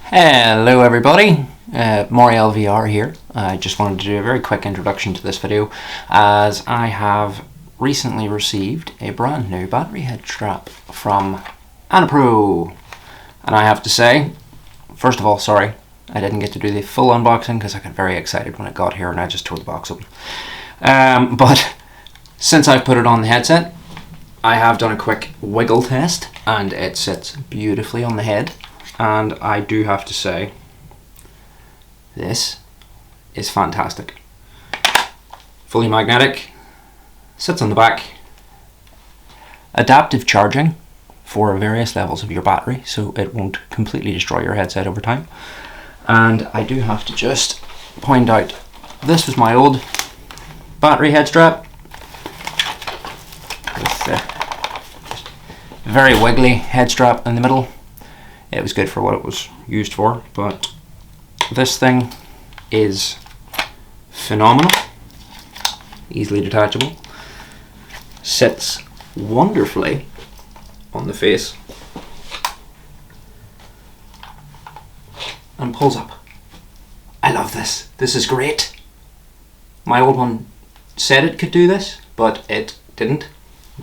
Hello everybody, Moreal VR here. I just wanted to do a very quick introduction to this video as I have recently received a brand new battery head strap from ANNAPRO. And I have to say, first of all, sorry, I didn't get to do the full unboxing because I got very excited when it got here and I just tore the box open. But since I've put it on the headset, I have done a quick wiggle test and it sits beautifully on the head. And I do have to say, this is fantastic. Fully magnetic, sits on the back, adaptive charging for various levels of your battery, so it won't completely destroy your headset over time. And I do have to just point out, this was my old battery head strap with the very wiggly head strap in the middle. It was good for what it was used for, but this thing is phenomenal, easily detachable, sits wonderfully on the face, and pulls up. I love this. This is great. My old one said it could do this, but it didn't.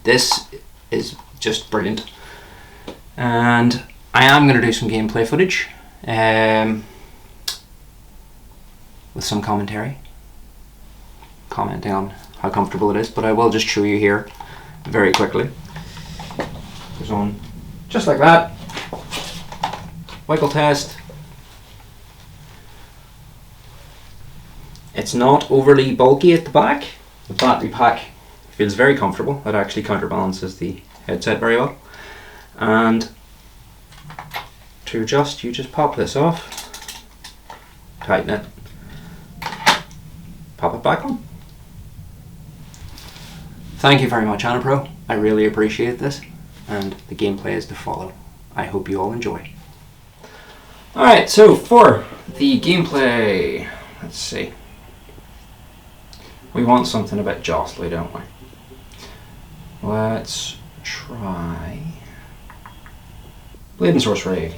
This is just brilliant. And I am going to do some gameplay footage with some commentary, commenting on how comfortable it is, but I will just show you here very quickly. Goes on just like that. Wiggle test. It's not overly bulky at the back. The battery pack feels very comfortable. It actually counterbalances the headset very well. And to adjust, you just pop this off, tighten it, pop it back on. Thank you very much, ANNAPRO. I really appreciate this, and the gameplay is to follow. I hope you all enjoy. Alright, so for the gameplay, let's see. We want something a bit jostly, don't we? Let's try Blade Sorcery,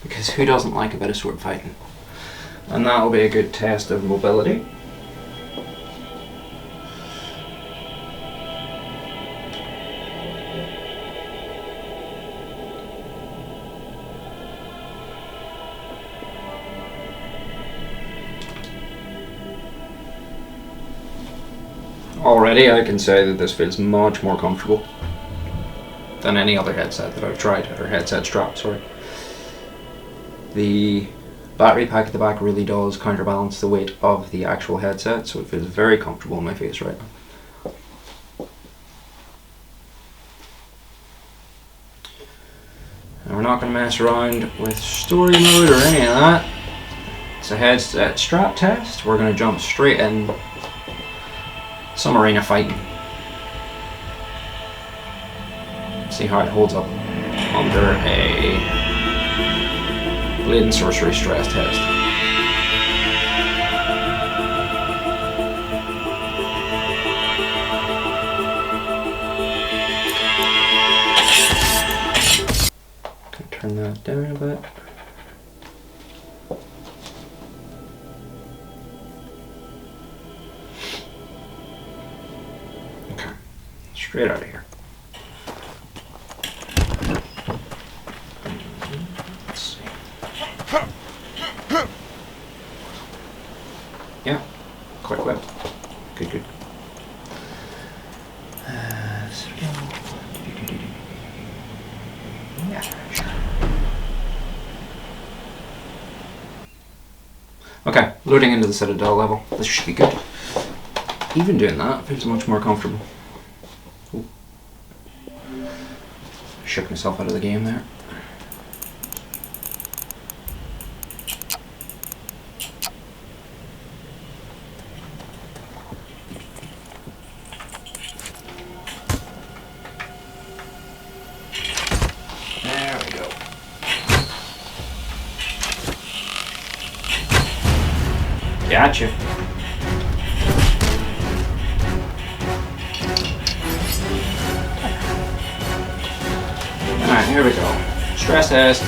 because who doesn't like a bit of sword fighting? And that'll be a good test of mobility. Already I can say that this feels much more comfortable than any other headset that I've tried, or headset strap, sorry. The battery pack at the back really does counterbalance the weight of the actual headset, so it feels very comfortable on my face right now. And we're not going to mess around with story mode or any of that. It's a headset strap test. We're going to jump straight in some arena fighting. See how it holds up under a Blade Sorcery stress test. Can turn that down a bit. Okay, straight out of here. Yeah, quick whip. Good, good. Yeah, sure. Okay, loading into the Citadel level. This should be good. Even doing that feels much more comfortable. Ooh. Shook myself out of the game there. There we go. Gotcha. Alright, here we go. Stress test.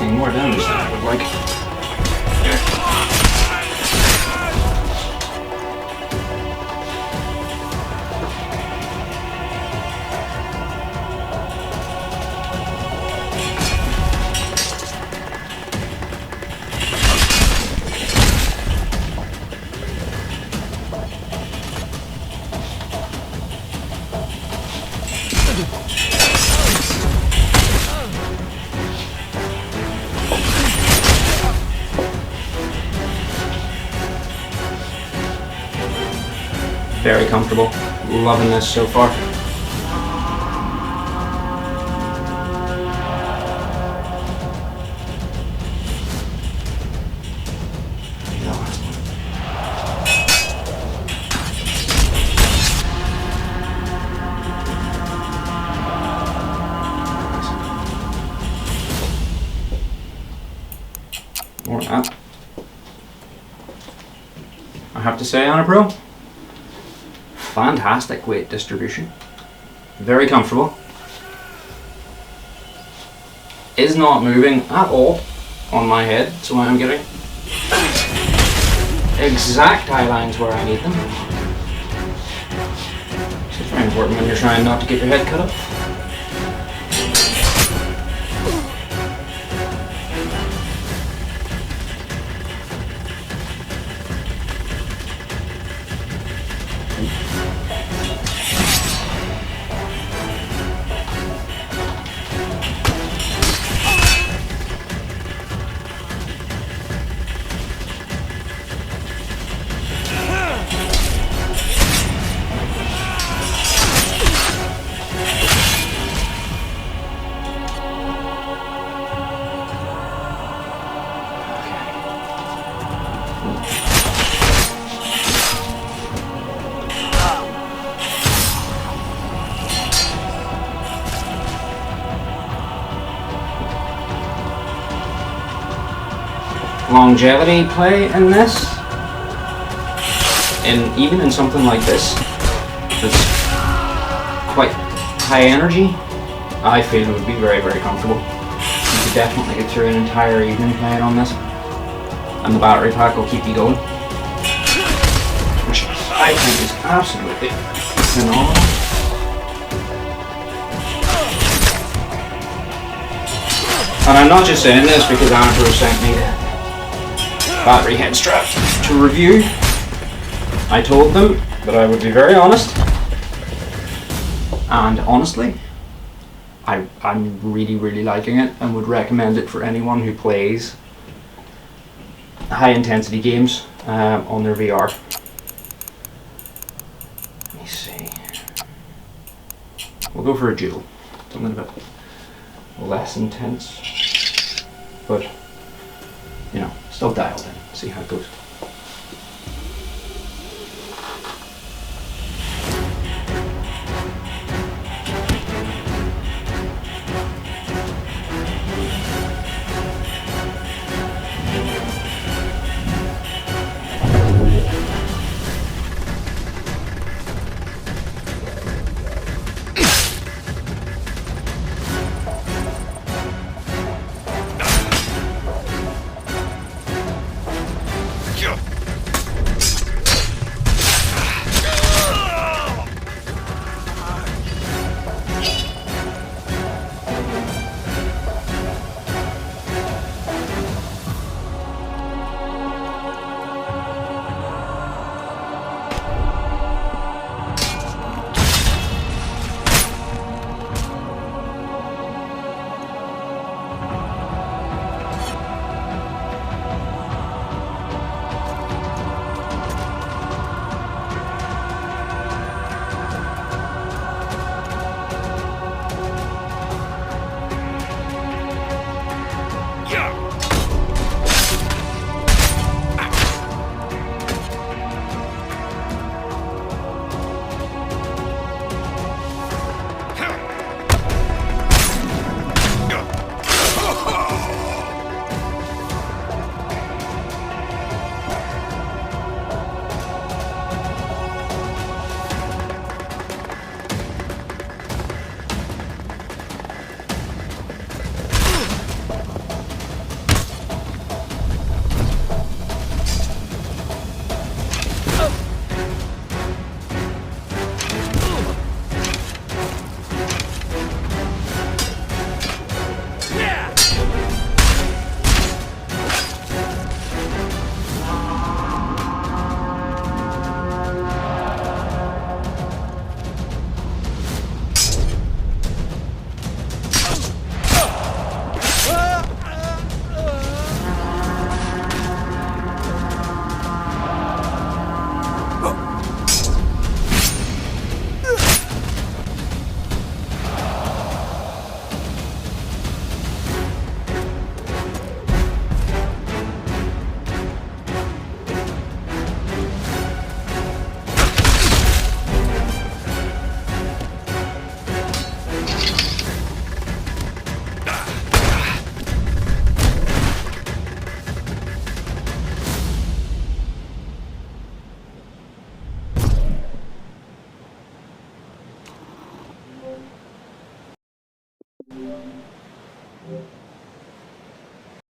taking more damage than I would like. Very comfortable. Loving this so far. More of that. I have to say, ANNAPRO, fantastic weight distribution, very comfortable, is not moving at all on my head, so I'm getting exact eye lines where I need them. So it's very important when you're trying not to get your head cut up. Longevity play in this, and even in something like this that's quite high energy, I feel it would be very, very comfortable. You could definitely get through an entire evening playing on this, and the battery pack will keep you going, which I think is absolutely phenomenal. And I'm not just saying this because ANNAPRO sent me the battery head strap to review. I told them that I would be very honest, and honestly, I'm really liking it and would recommend it for anyone who plays high intensity games on their VR. Let me see. We'll go for a dual, something a bit less intense, but you know, still dialed in. See how it goes.